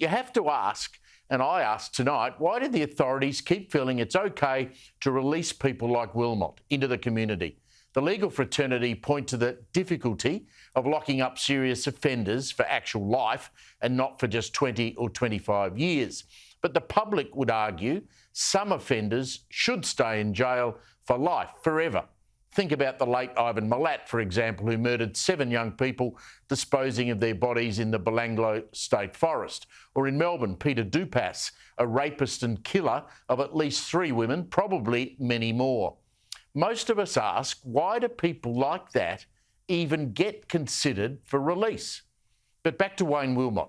you have to ask, and I ask tonight, why did the authorities keep feeling it's okay to release people like Wilmot into the community? The legal fraternity point to the difficulty of locking up serious offenders for actual life and not for just 20 or 25 years. But the public would argue some offenders should stay in jail for life, forever. Think about the late Ivan Milat, for example, who murdered 7 young people, disposing of their bodies in the Belanglo State Forest. Or in Melbourne, Peter Dupas, a rapist and killer of at least 3 women, probably many more. Most of us ask, why do people like that even get considered for release? But back to Wayne Wilmot.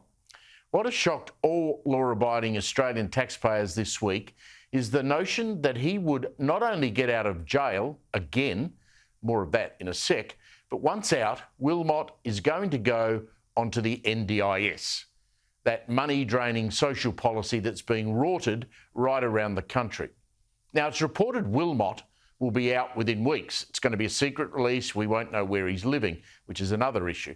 What has shocked all law-abiding Australian taxpayers this week is the notion that he would not only get out of jail again, more of that in a sec, but once out, Wilmot is going to go onto the NDIS, that money-draining social policy that's being rorted right around the country. Now, it's reported Wilmot will be out within weeks. It's going to be a secret release. We won't know where he's living, which is another issue.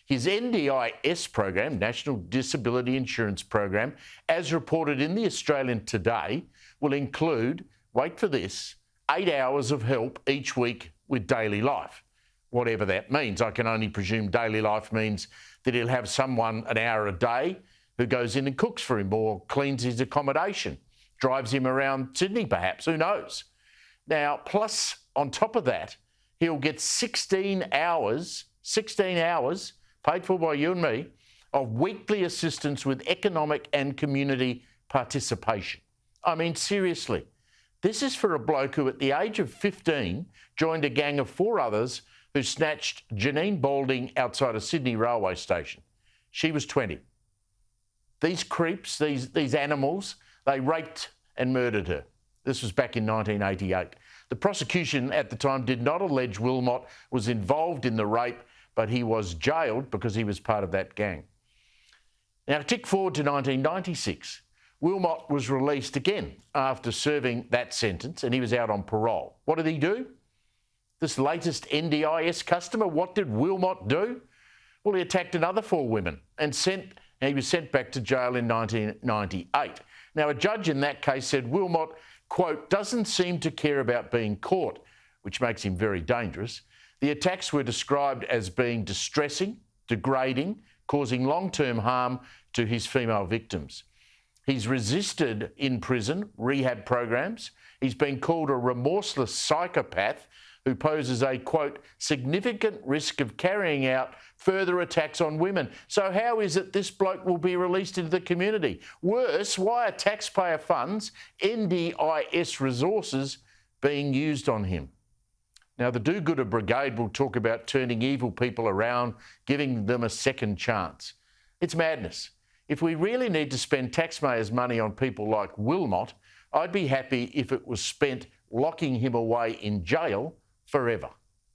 His NDIS program, National Disability Insurance Program, as reported in the Australian today, will include, wait for this, 8 hours of help each week with daily life. Whatever that means. I can only presume daily life means that he'll have someone an hour a day who goes in and cooks for him or cleans his accommodation, drives him around Sydney perhaps, who knows. Now, plus on top of that, he'll get 16 hours paid for by you and me, of weekly assistance with economic and community participation. I mean, seriously, this is for a bloke who at the age of 15 joined a gang of 4 others who snatched Janine Balding outside a Sydney railway station. She was 20. These creeps, these animals, they raped and murdered her. This was back in 1988. The prosecution at the time did not allege Wilmot was involved in the rape, but he was jailed because he was part of that gang. Now, tick forward to 1996. Wilmot was released again after serving that sentence, and he was out on parole. What did he do? This latest NDIS customer, what did Wilmot do? Well, he attacked another 4 women and he was sent back to jail in 1998. Now, a judge in that case said Wilmot, quote, doesn't seem to care about being caught, which makes him very dangerous. The attacks were described as being distressing, degrading, causing long-term harm to his female victims. He's resisted in prison rehab programs. He's been called a remorseless psychopath who poses a, quote, significant risk of carrying out further attacks on women. So how is it this bloke will be released into the community? Worse, why are taxpayer funds, NDIS resources, being used on him? Now, the do-gooder brigade will talk about turning evil people around, giving them a second chance. It's madness. If we really need to spend taxpayers' money on people like Wilmot, I'd be happy if it was spent locking him away in jail forever.